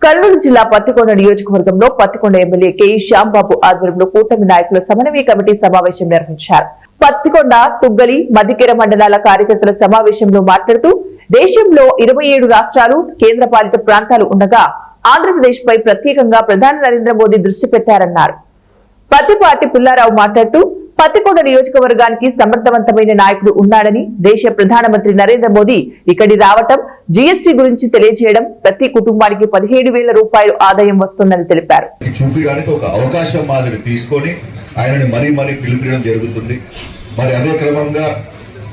కర్నూలు జిల్లా పత్తికొండ నియోజకవర్గంలో Pattikonda MLA K Shyam Babu ఆధ్వర్యంలో కూటమి నాయకుల సమన్వయ కమిటీ సమావేశం నిర్వహించారు. పత్తికొండ, తుగ్గలి, మధ్యకెర మండలాల కార్యకర్తల సమావేశంలో మాట్లాడుతూ దేశంలో 27 రాష్ట్రాలు, కేంద్రపాలిత ప్రాంతాలు ఉండగా ఆంధ్రప్రదేశ్ పై ప్రత్యేకంగా ప్రధాని నరేంద్ర మోదీ దృష్టి పెట్టారన్నారు. పత్తిపాటి పుల్లారావు మాట్లాడుతూ పత్తికొండ నియోజకవర్గానికి సమర్థవంతమైన నాయకుడు ఉన్నాడని, దేశ ప్రధానమంత్రి నరేంద్ర మోదీ ఇక్కడి రావటం, జీఎస్టీ గురించి తెలియజేయడం, ప్రతి కుటుంబానికి 17,000 రూపాయలు ఆదాయం వస్తుందని తెలిపారు. చూపించడానికి ఒక అవకాశం మాదిరి తీసుకొని ఆయనని మరీ పిలిపించడం జరుగుతుంది. మరి అదే క్రమంగా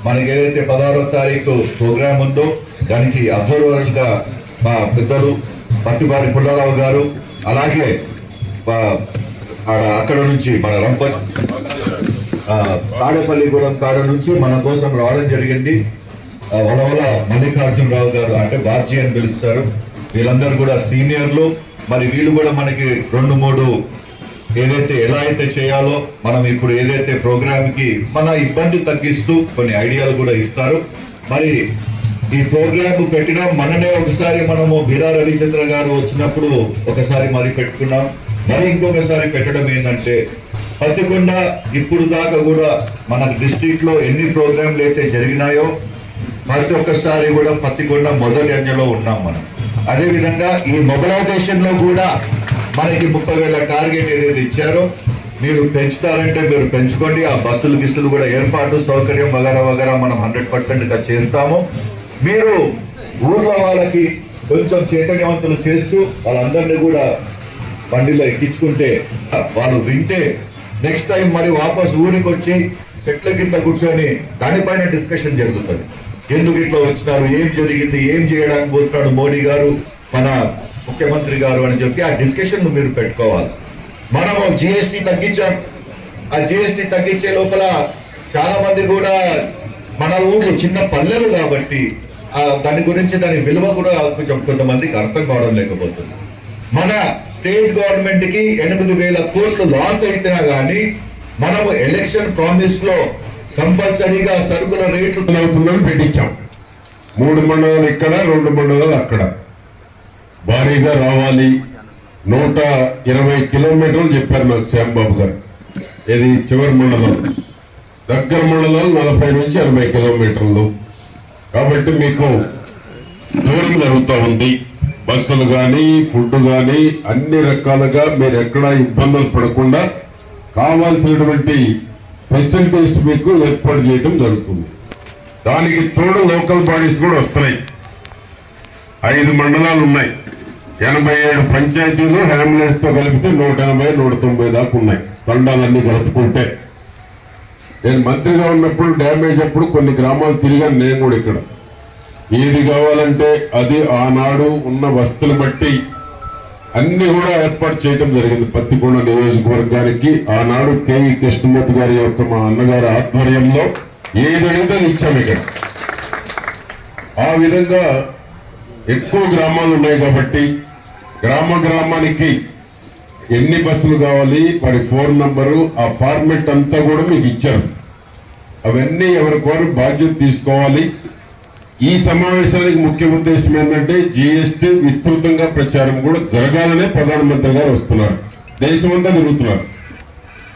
మనకి ఏదైతే 16వ తారీఖు ప్రోగ్రామ్ ఉందో దానికి అబ్జర్వర్ గా మా పెద్దలు పత్తిపాటి పుల్లారావు గారు, అలాగే అక్కడ నుంచి మన తాడేపల్లిగూడెం కాడ నుంచి మన కోసం రావడం జరిగింది. వలవల మల్లికార్జునరావు గారు, అంటే బాబ్జీ అని పిలుస్తారు. వీళ్ళందరూ కూడా సీనియర్లు. మరి వీళ్ళు కూడా మనకి 2-3 ఏదైతే ఎలా అయితే చేయాలో మనం ఇప్పుడు ఏదైతే ప్రోగ్రామ్ కి మన ఇబ్బంది తగ్గిస్తూ కొన్ని ఐడియాలు కూడా ఇస్తారు. మరి ఈ ప్రోగ్రామ్ పెట్టినాం. మననే ఒకసారి మనము బీరా రవిచంద్ర గారు వచ్చినప్పుడు ఒకసారి మరి పెట్టుకున్నాం. మరి ఇంకొకసారి పెట్టడం ఏంటంటే పత్తికొండ ఇప్పుడు దాకా కూడా మన డిస్ట్రిక్ట్ లో ఎన్ని ప్రోగ్రాంలు అయితే జరిగినాయో ప్రతి ఒక్కసారి కూడా పత్తికొండ మొదటి అంచెలో ఉన్నాం మనం. అదేవిధంగా ఈ మొబిలైజేషన్ లో కూడా మనకి 30,000 టార్గెట్ ఏదైతే ఇచ్చారో మీరు పెంచుతారంటే మీరు పెంచుకోండి. ఆ గిస్సులు కూడా ఏర్పాటు సౌకర్యం వగరా మనం 100% చేస్తాము. మీరు ఊర్లో వాళ్ళకి కొంచెం చైతన్యవంతులు చేస్తూ వాళ్ళందరినీ కూడా బండిలో ఎక్కించుకుంటే వాళ్ళు వింటే నెక్స్ట్ టైం మరి వాపస్ ఊరికి వచ్చి చెట్ల కింద కూర్చొని దానిపైన డిస్కషన్ జరుగుతుంది. ఎందుకు ఇట్లా వచ్చినారు, ఏం జరిగింది, ఏం చేయడానికి పోతున్నాడు మోడీ గారు, మన ముఖ్యమంత్రి గారు అని చెప్పి ఆ డిస్కషన్ మీరు పెట్టుకోవాలి. మనము జిఎస్టీ తగ్గించాం. ఆ జిఎస్టీ తగ్గించే లోపల చాలా మంది కూడా మన ఊళ్ళు చిన్న పల్లెలు కాబట్టి దాని గురించి దాని విలువ కూడా కొంతమందికి అర్థం కావడం లేకపోతుంది. మన స్టేట్ గవర్నమెంట్ కి 8,000 కోట్లు లాస్ అయితేనా గానీ మనము ఎలక్షన్ ప్రామిస్ లో కంపల్సరీగా సరుకుల రేట్లు అవుతుందని పెట్టించాం. 3 మండలాలు ఇక్కడ, 2 మండలాలు అక్కడ భారీగా రావాలి. 120 కిలోమీటర్లు చెప్పారు నాకు శ్యాంబాబు గారు. ఇది చివరి మండలం. దగ్గర మండలాలు 40 నుంచి 80 కిలోమీటర్లు. కాబట్టి మీకు దూరం జరుగుతూ ఉంది. బస్సులు కానీ, ఫుడ్ కానీ అన్ని రకాలుగా మీరు ఎక్కడా ఇబ్బందులు పడకుండా కావాల్సినటువంటి ఫెసిలిటీస్ మీకు ఏర్పాటు చేయడం జరుగుతుంది. దానికి తోడు లోకల్ బాడీస్ కూడా వస్తున్నాయి. 5 మండలాలు ఉన్నాయి. 87 పంచాయతీలు అంబులెన్స్ తో కలిపితే 180-190 దాకా ఉన్నాయి. తండాలన్నీ కలుపుకుంటే నేను మంత్రిగా ఉన్నప్పుడు డ్యామేజ్ అప్పుడు కొన్ని గ్రామాలు తిరిగాను నేను కూడా. ఇక్కడ ఏది కావాలంటే అది ఆనాడు ఉన్న వస్తువులు బట్టి అన్ని కూడా ఏర్పాటు చేయడం జరిగింది. పత్తికొండ నియోజకవర్గానికి ఆనాడు కేఈ కృష్ణమూర్తి గారి యొక్క మా అన్నగారి ఆధ్వర్యంలో ఏదైతే ఇచ్చాము. ఇక్కడ ఆ విధంగా ఎక్కువ గ్రామాలు ఉన్నాయి కాబట్టి గ్రామానికి ఎన్ని బస్సులు కావాలి, వారి ఫోన్ నంబరు, ఆ ఫార్మెట్ అంతా కూడా మీకు ఇచ్చారు. అవన్నీ ఎవరికోరు బాధ్యత తీసుకోవాలి. ఈ సమావేశానికి ముఖ్య ఉద్దేశం ఏంటంటే జీఎస్టీ విస్తృతంగా ప్రచారం కూడా జరగాలనే ప్రధానమంత్రి గారు వస్తున్నారు. దేశమంతా తిరుగుతున్నారు.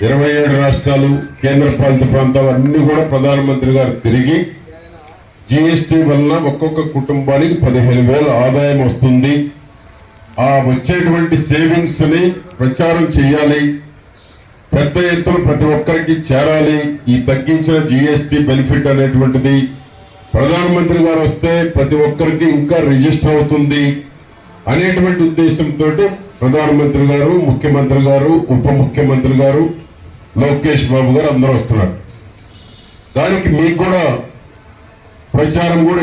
27 రాష్ట్రాలు, కేంద్ర పాలిత ప్రాంతాలు అన్ని కూడా ప్రధానమంత్రి గారు తిరిగి జీఎస్టీ వలన ఒక్కొక్క కుటుంబానికి 15,000 ఆదాయం వస్తుంది, ఆ వచ్చేటువంటి సేవింగ్స్ ని ప్రచారం చేయాలి, పెద్ద ఎత్తున ప్రతి ఒక్కరికి చేరాలి. ఈ తగ్గించిన జీఎస్టీ బెనిఫిట్ అనేటువంటిది ప్రధానమంత్రి గారు వస్తే ప్రతి ఒక్కరికి ఇంకా రిజిస్టర్ అవుతుంది అనేటువంటి ఉద్దేశంతో ప్రధానమంత్రి గారు, ముఖ్యమంత్రి గారు, ఉప ముఖ్యమంత్రి గారు, లోకేష్ బాబు గారు అందరూ వస్తున్నారు. దానికి మీకు కూడా ప్రచారం కూడా